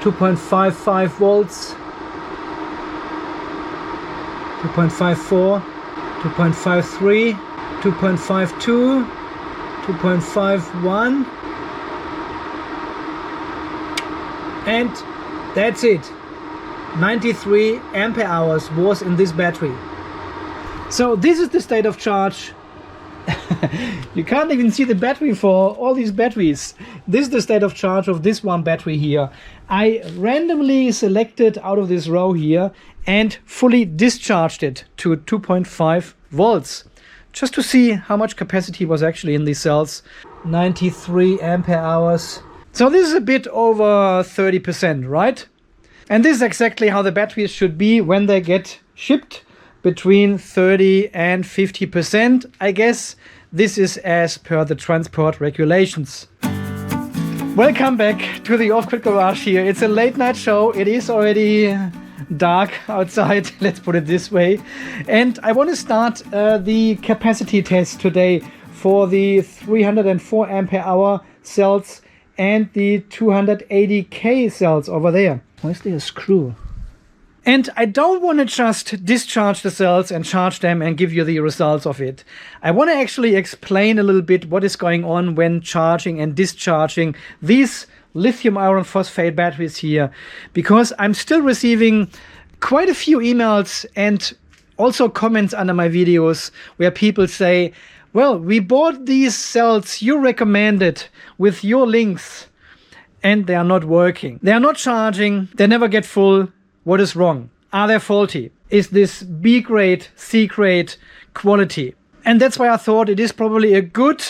2.55 volts, 2.54, 2.53, 2.52, 2.51, and that's it. 93 ampere hours was in this battery. So this is the state of charge. You can't even see the battery for all these batteries. This is the state of charge of this one battery here. I randomly selected out of this row here and fully discharged it to 2.5 volts just to see how much capacity was actually in these cells. 93 ampere hours. So this is a bit over 30%, right? And this is exactly how the batteries should be when they get shipped, between 30 and 50%. I guess this is as per the transport regulations. Welcome back to the Off-Grid Garage here. It's a late night show. It is already dark outside, let's put it this way. And I want to start the capacity test today for the 304 ampere hour cells and the 280K cells over there. Why is there a screw? And I don't want to just discharge the cells and charge them and give you the results of it. I want to actually explain a little bit what is going on when charging and discharging these lithium iron phosphate batteries here, because I'm still receiving quite a few emails and also comments under my videos where people say, well, we bought these cells you recommended with your links and they are not working. They are not charging, they never get full. What is wrong? Are they faulty? Is this B grade, C grade quality? And that's why I thought it is probably a good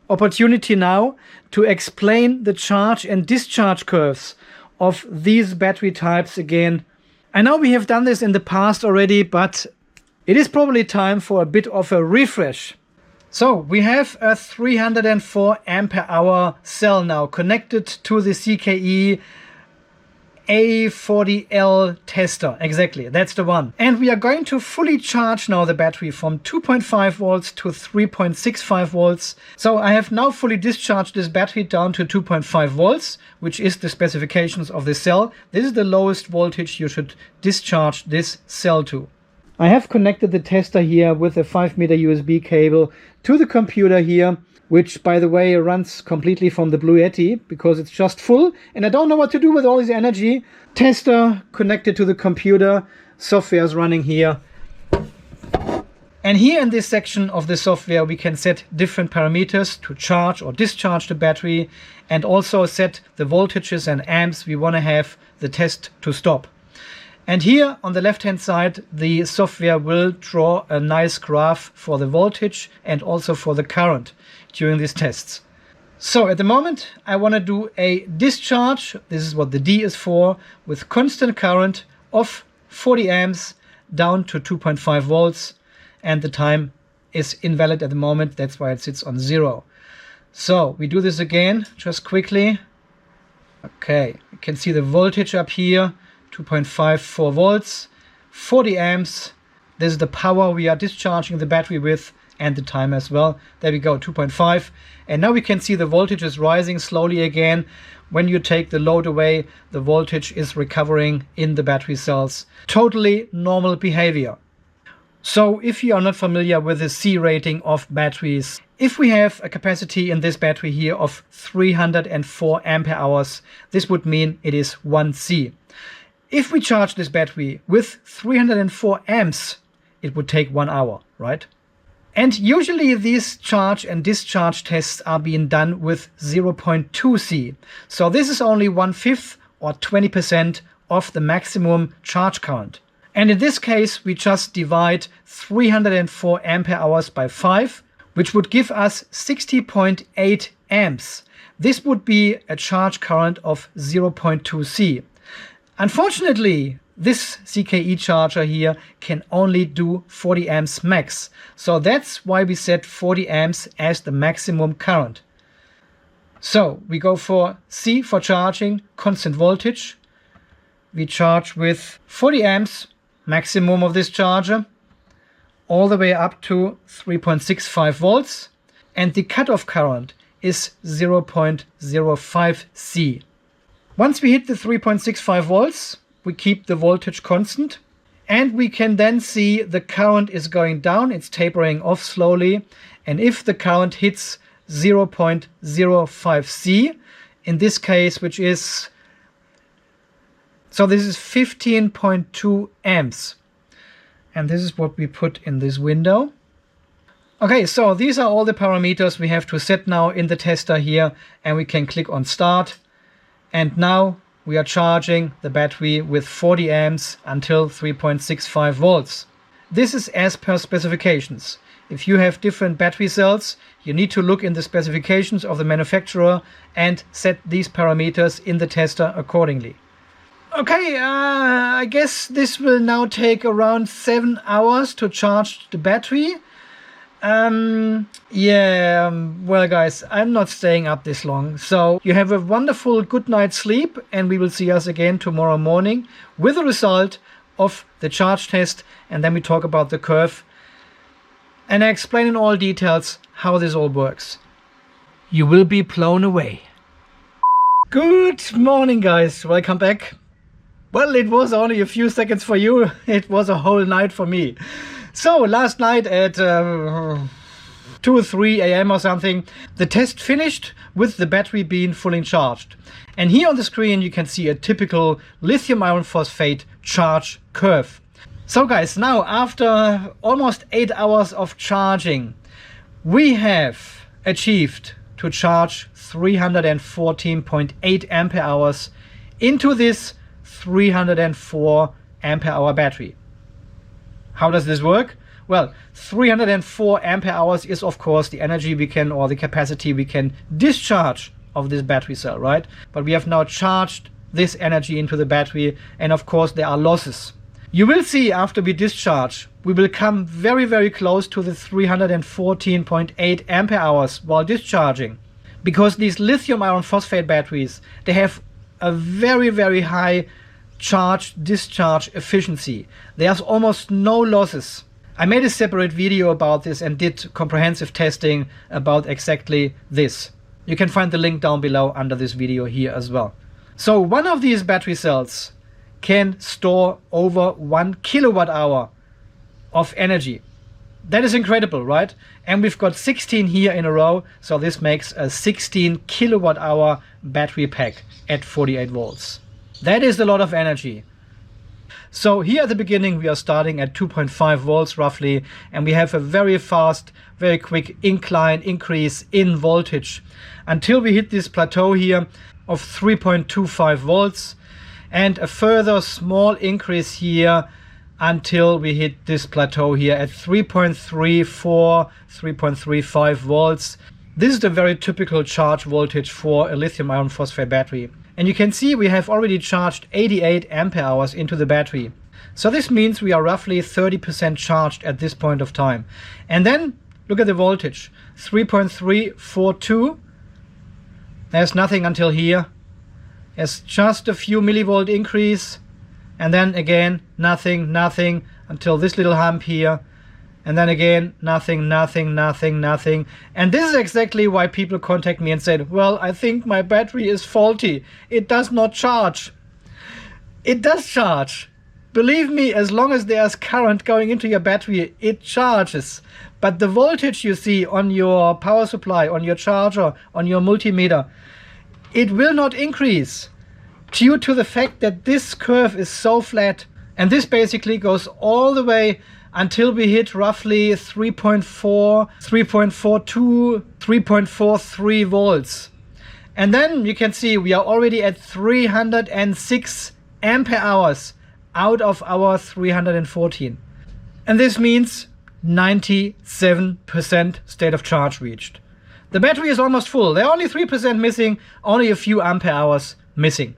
opportunity now to explain the charge and discharge curves of these battery types again. I know we have done this in the past already, but it is probably time for a bit of a refresh. So we have a 304 ampere hour cell now connected to the ZKE A40L tester. Exactly, that's the one. And we are going to fully charge now the battery from 2.5 volts to 3.65 volts. So I have now fully discharged this battery down to 2.5 volts, which is the specifications of the cell. This is the lowest voltage you should discharge this cell to. I have connected the tester here with a 5-meter USB cable to the computer here, which, by the way, runs completely from the Blue Yeti because it's just full and I don't know what to do with all this energy. Tester connected to the computer, software is running here. And here in this section of the software we can set different parameters to charge or discharge the battery and also set the voltages and amps we want to have the test to stop. And here on the left hand side the software will draw a nice graph for the voltage and also for the current during these tests. So at the moment I want to do a discharge, this is what the D is for, with constant current of 40 amps down to 2.5 volts, and the time is invalid at the moment, that's why it sits on 0. So we do this again just quickly. Okay, you can see the voltage up here, 2.54 volts, 40 amps. This is the power we are discharging the battery with, and the time as well. There we go, 2.5. And now we can see the voltage is rising slowly again. When you take the load away, the voltage is recovering in the battery cells. Totally normal behavior. So if you are not familiar with the C rating of batteries, if we have a capacity in this battery here of 304 ampere hours, this would mean it is 1C. If we charge this battery with 304 amps, it would take 1 hour, right? And usually these charge and discharge tests are being done with 0.2C. So this is only 1/5 or 20% of the maximum charge current. And in this case, we just divide 304 ampere hours by 5, which would give us 60.8 amps. This would be a charge current of 0.2C. Unfortunately, this ZKE charger here can only do 40 amps max. So that's why we set 40 amps as the maximum current. So we go for C for charging, constant voltage. We charge with 40 amps, maximum of this charger, all the way up to 3.65 volts. And the cutoff current is 0.05C. Once we hit the 3.65 volts, we keep the voltage constant, and we can then see the current is going down, it's tapering off slowly, and if the current hits 0.05 C, in this case, which is, so this is 15.2 amps, and this is what we put in this window. Okay, so these are all the parameters we have to set now in the tester here, and we can click on start. And now we are charging the battery with 40 amps until 3.65 volts. This is as per specifications. If you have different battery cells, you need to look in the specifications of the manufacturer and set these parameters in the tester accordingly. Okay, I guess this will now take around 7 hours to charge the battery. Well guys, I'm not staying up this long, so you have a wonderful good night's sleep, and we will see us again tomorrow morning with the result of the charge test, and then we talk about the curve and I explain in all details how this all works. You will be blown away. Good morning guys, welcome back. Well, it was only a few seconds for you, it was a whole night for me. So last night at 2 or 3 a.m. or something, the test finished with the battery being fully charged. And here on the screen you can see a typical lithium iron phosphate charge curve. So guys, now after almost 8 hours of charging, we have achieved to charge 314.8 ampere hours into this 304 ampere hour battery. How does this work? Well, 304 ampere hours is of course the energy we can, or the capacity we can discharge of this battery cell, right? But we have now charged this energy into the battery, and of course there are losses. You will see after we discharge, we will come very, very close to the 314.8 ampere hours while discharging. Because these lithium iron phosphate batteries, they have a very, very high charge discharge efficiency. There's almost no losses. I made a separate video about this and did comprehensive testing about exactly this. You can find the link down below under this video here as well. So one of these battery cells can store over 1 kilowatt hour of energy. That is incredible, right? And we've got 16 here in a row, so this makes a 16 kilowatt hour battery pack at 48 volts. That is a lot of energy. So here at the beginning we are starting at 2.5 volts roughly, and we have a very fast, very quick increase in voltage until we hit this plateau here of 3.25 volts, and a further small increase here until we hit this plateau here at 3.34, 3.35 volts. This is the very typical charge voltage for a lithium iron phosphate battery. And you can see we have already charged 88 ampere hours into the battery. So this means we are roughly 30% charged at this point of time. And then look at the voltage, 3.342. There's nothing until here. There's just a few millivolt increase. And then again, nothing until this little hump here. And then again, nothing. And this is exactly why people contact me and said, well, I think my battery is faulty. It does not charge. It does charge. Believe me, as long as there's current going into your battery, it charges. But the voltage you see on your power supply, on your charger, on your multimeter, it will not increase due to the fact that this curve is so flat. And this basically goes all the way until we hit roughly 3.4, 3.42, 3.43 volts. And then you can see we are already at 306 ampere hours out of our 314. And this means 97% state of charge reached. The battery is almost full. There are only 3% missing, only a few ampere hours missing.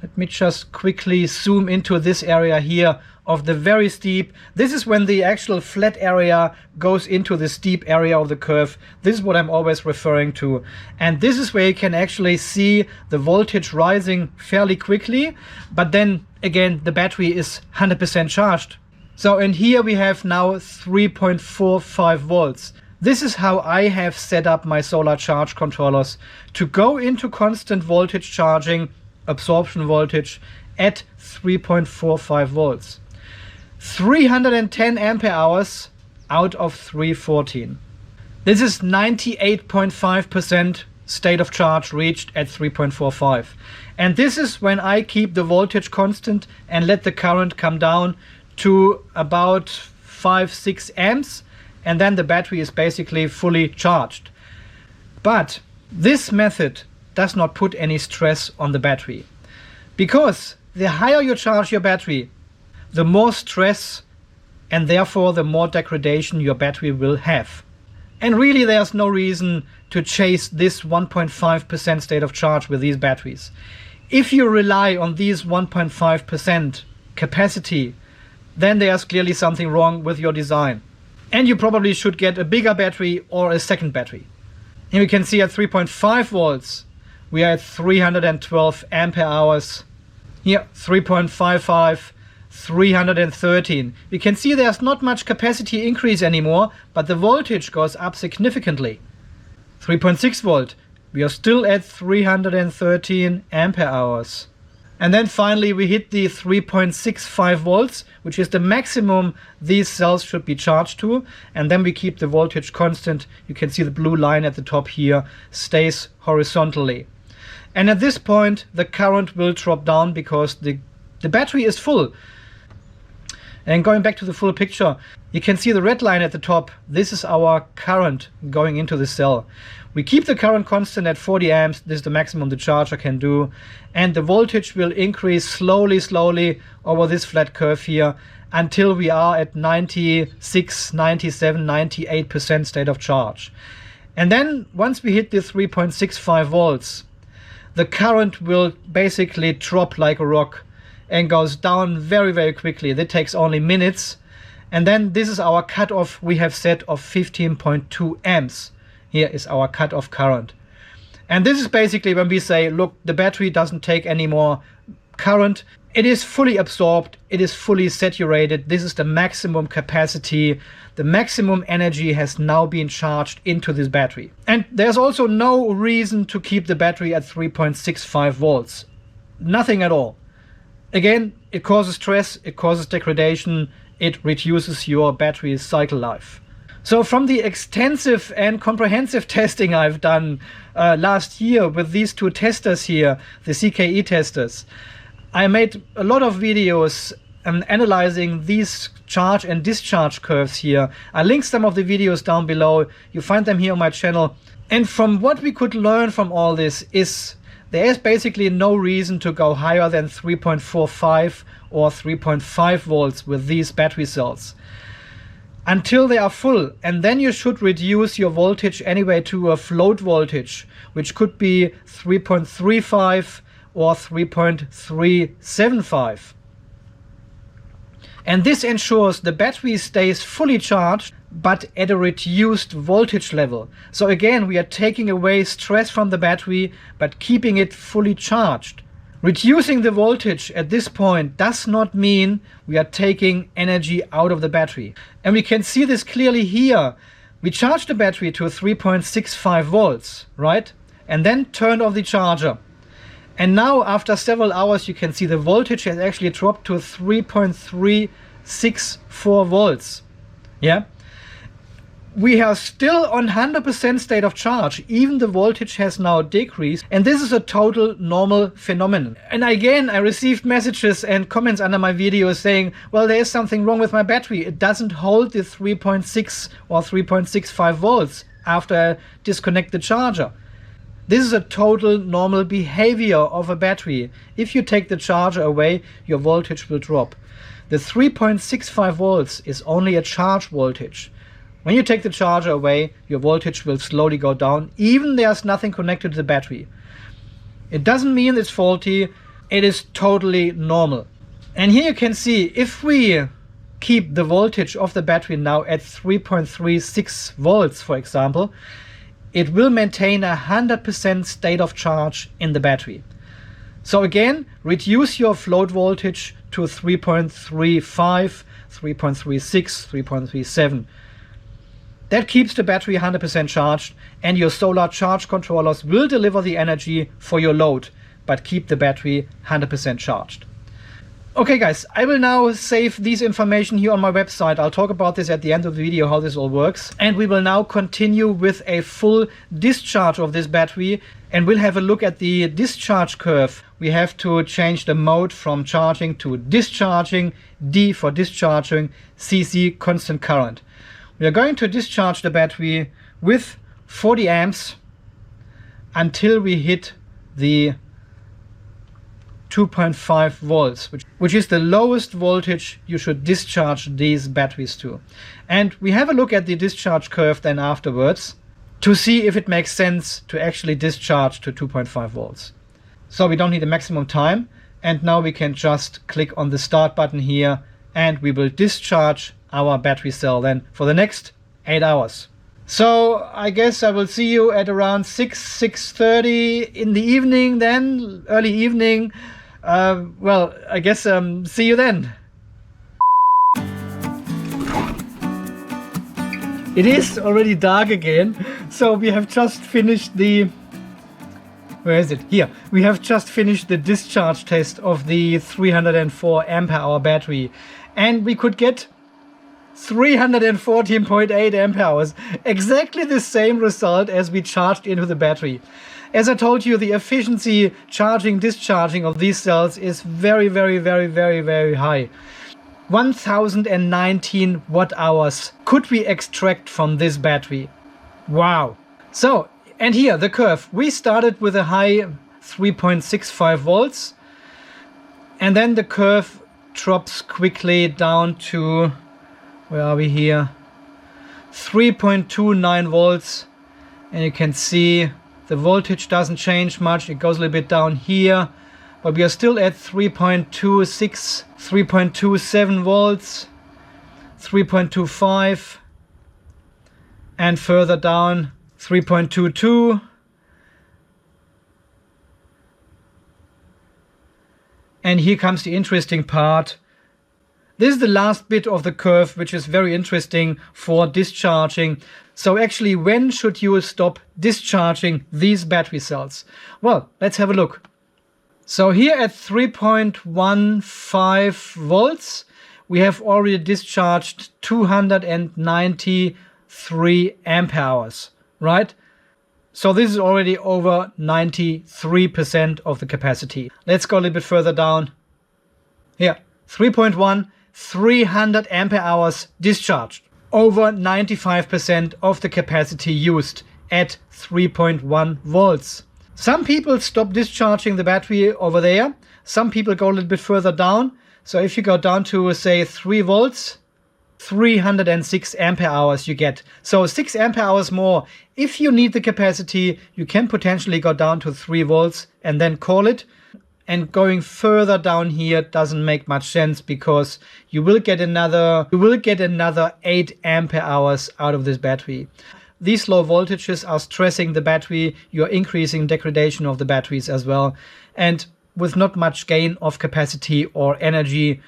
Let me just quickly zoom into this area here of the very steep. This is when the actual flat area goes into the steep area of the curve. This is what I'm always referring to. And this is where you can actually see the voltage rising fairly quickly. But then again, the battery is 100% charged. So, and here we have now 3.45 volts. This is how I have set up my solar charge controllers to go into constant voltage charging, absorption voltage at 3.45 volts. 310 ampere hours out of 314. This is 98.5% state of charge reached at 3.45. And this is when I keep the voltage constant and let the current come down to about 5-6 amps, and then the battery is basically fully charged. But this method does not put any stress on the battery, because the higher you charge your battery, the more stress and therefore the more degradation your battery will have. And really there's no reason to chase this 1.5% state of charge with these batteries. If you rely on these 1.5% capacity, then there's clearly something wrong with your design. And you probably should get a bigger battery or a second battery. And we can see at 3.5 volts, we are at 312 ampere hours. Here, 3.55, 313. We can see there's not much capacity increase anymore, but the voltage goes up significantly. 3.6 volt, we are still at 313 ampere hours. And then finally we hit the 3.65 volts, which is the maximum these cells should be charged to. And then we keep the voltage constant. You can see the blue line at the top here stays horizontally. And at this point, the current will drop down because the battery is full. And going back to the full picture, you can see the red line at the top. This is our current going into the cell. We keep the current constant at 40 amps. This is the maximum the charger can do. And the voltage will increase slowly over this flat curve here until we are at 96, 97, 98% state of charge. And then once we hit the 3.65 volts, the current will basically drop like a rock and goes down very quickly. That takes only minutes. And then this is our cutoff we have set of 15.2 amps. Here is our cutoff current. And this is basically when we say, look, the battery doesn't take any more current. It is fully absorbed. It is fully saturated. This is the maximum capacity. The maximum energy has now been charged into this battery. And there's also no reason to keep the battery at 3.65 volts. Nothing at all. Again, it causes stress, it causes degradation, it reduces your battery's cycle life. So from the extensive and comprehensive testing I've done last year with these two testers here, the ZKE testers, I made a lot of videos analyzing these charge and discharge curves here. I linked some of the videos down below. You find them here on my channel. And from what we could learn from all this is there is basically no reason to go higher than 3.45 or 3.5 volts with these battery cells until they are full. And then you should reduce your voltage anyway to a float voltage, which could be 3.35 or 3.375. And this ensures the battery stays fully charged but at a reduced voltage level. So again, we are taking away stress from the battery but keeping it fully charged. Reducing the voltage at this point does not mean we are taking energy out of the battery. And we can see this clearly here. We charge the battery to 3.65 volts, right? And then turn off the charger. And now after several hours you can see the voltage has actually dropped to 3.364 volts. Yeah. We are still on 100% state of charge. Even the voltage has now decreased. And this is a total normal phenomenon. And again, I received messages and comments under my videos saying, well, there is something wrong with my battery. It doesn't hold the 3.6 or 3.65 volts after I disconnect the charger. This is a total normal behavior of a battery. If you take the charger away, your voltage will drop. The 3.65 volts is only a charge voltage. When you take the charger away, your voltage will slowly go down, even there's nothing connected to the battery. It doesn't mean it's faulty, it is totally normal. And here you can see, if we keep the voltage of the battery now at 3.36 volts, for example, it will maintain 100% state of charge in the battery. So again, reduce your float voltage to 3.35, 3.36, 3.37. That keeps the battery 100% charged, and your solar charge controllers will deliver the energy for your load, but keep the battery 100% charged. Okay guys, I will now save this information here on my website. I'll talk about this at the end of the video, how this all works. And we will now continue with a full discharge of this battery, and we'll have a look at the discharge curve. We have to change the mode from charging to discharging, D for discharging, CC constant current. We are going to discharge the battery with 40 amps until we hit the 2.5 volts, which is the lowest voltage you should discharge these batteries to. And we have a look at the discharge curve then afterwards to see if it makes sense to actually discharge to 2.5 volts. So we don't need a maximum time, and now we can just click on the start button here, and we will discharge our battery cell then for the next 8 hours. So I guess I will see you at around 6:30 in the evening then, early evening. Well, I guess see you then. It is already dark again, so we have just finished the... Where is it? Here. We have just finished the discharge test of the 304 ampere hour battery, and we could get 314.8 ampere hours, exactly the same result as we charged into the battery. As I told you, the efficiency charging, discharging of these cells is very, very, very, very, very high. 1019 watt hours could we extract from this battery. Wow. So, and here the curve. We started with a high 3.65 volts, and then the curve drops quickly down to, where are we here? 3.29 volts, and you can see the voltage doesn't change much. It goes a little bit down here, but we are still at 3.26, 3.27 volts, 3.25, and further down 3.22. And here comes the interesting part. This is the last bit of the curve, which is very interesting for discharging. So actually, when should you stop discharging these battery cells? Well, let's have a look. So here at 3.15 volts, we have already discharged 293 ampere hours, right? So this is already over 93% of the capacity. Let's go a little bit further down. Here, 3.1, 300 ampere hours discharged. Over 95% of the capacity used at 3.1 volts. Some people stop discharging the battery over there. Some people go a little bit further down. So if you go down to, say, 3 volts, 306 ampere hours you get. So 6 ampere hours more. If you need the capacity, you can potentially go down to 3 volts and then call it. And going further down here doesn't make much sense, because you will get another 8 ampere hours out of this battery. These low voltages are stressing the battery. You're increasing degradation of the batteries as well. And with not much gain of capacity or energy,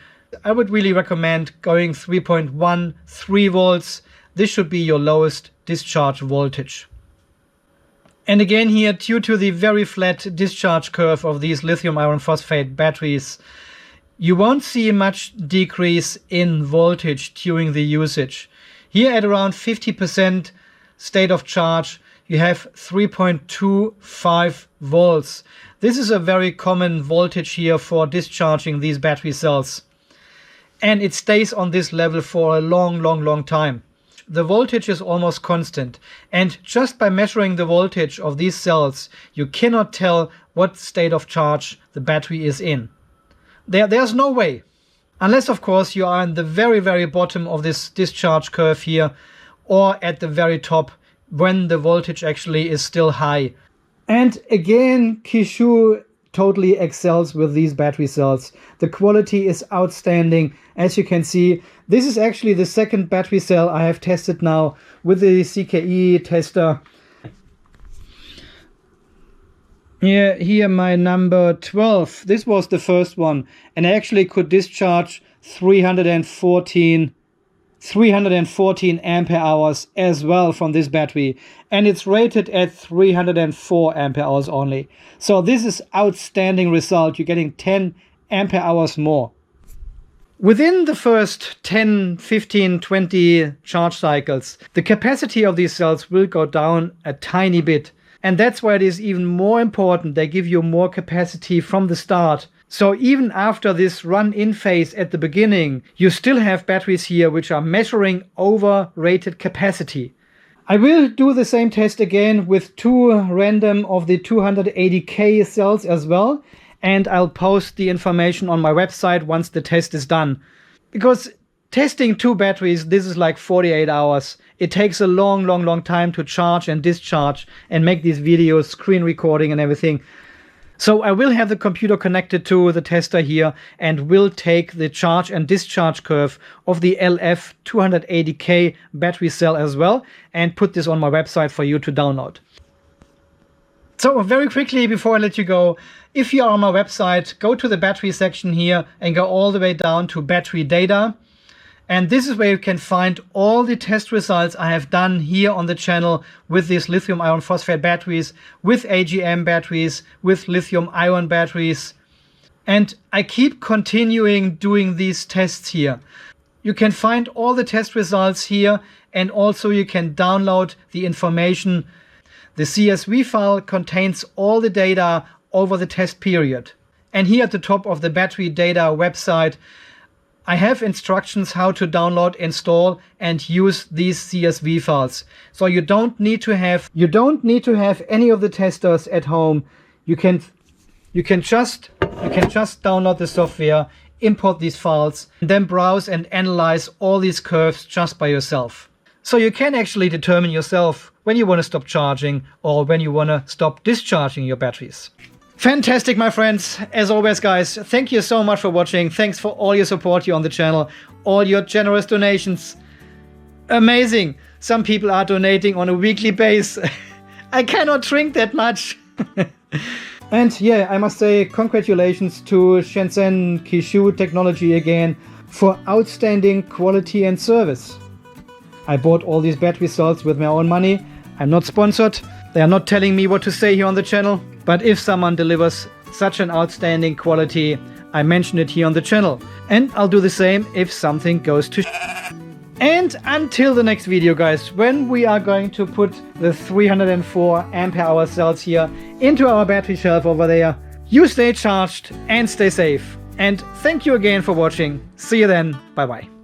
I would really recommend going 3.13 volts. This should be your lowest discharge voltage. And again here, due to the very flat discharge curve of these lithium iron phosphate batteries, you won't see much decrease in voltage during the usage. Here at around 50% state of charge, you have 3.25 volts. This is a very common voltage here for discharging these battery cells. And it stays on this level for a long time. The voltage is almost constant, and just by measuring the voltage of these cells, you cannot tell what state of charge the battery is in. There's no way. Unless, of course, you are in the very bottom of this discharge curve here, or at the very top when the voltage actually is still high. And again, Qishou totally excels with these battery cells. The quality is outstanding. As you can see, this is actually the second battery cell I have tested now with the ZKE tester. Here my number 12. This was the first one, and I actually could discharge 314 314 ampere hours as well from this battery, and it's rated at 304 ampere hours only. So this is outstanding result. You're getting 10 ampere hours more. Within the first 10, 15, 20 charge cycles, the capacity of these cells will go down a tiny bit. And that's why it is even more important they give you more capacity from the start. So even after this run-in phase at the beginning, you still have batteries here which are measuring over-rated capacity. I will do the same test again with 2 random of the 280K cells as well. And I'll post the information on my website once the test is done. Because testing 2 batteries, this is like 48 hours. It takes a long time to charge and discharge and make these videos, screen recording and everything. So I will have the computer connected to the tester here and will take the charge and discharge curve of the LF280K battery cell as well and put this on my website for you to download. So very quickly before I let you go, if you are on my website, go to the battery section here and go all the way down to battery data. And this is where you can find all the test results I have done here on the channel with these lithium iron phosphate batteries, with AGM batteries, with lithium ion batteries. And I keep continuing doing these tests here. You can find all the test results here, and also you can download the information. The CSV file contains all the data over the test period. And here at the top of the battery data website, I have instructions how to download, install and use these CSV files. So you don't need to have any of the testers at home. You can just download the software, import these files, and then browse and analyze all these curves just by yourself. So you can actually determine yourself when you want to stop charging or when you want to stop discharging your batteries. Fantastic, my friends. As always, guys, thank you so much for watching. Thanks for all your support here on the channel, all your generous donations. Amazing. Some people are donating on a weekly basis. I cannot drink that much. And yeah, I must say congratulations to Shenzhen Qishou Technology again for outstanding quality and service. I bought all these battery cells with my own money. I'm not sponsored. They are not telling me what to say here on the channel. But if someone delivers such an outstanding quality, I mention it here on the channel. And I'll do the same if something goes to And until the next video, guys, when we are going to put the 304 ampere hour cells here into our battery shelf over there, you stay charged and stay safe. And thank you again for watching. See you then. Bye bye.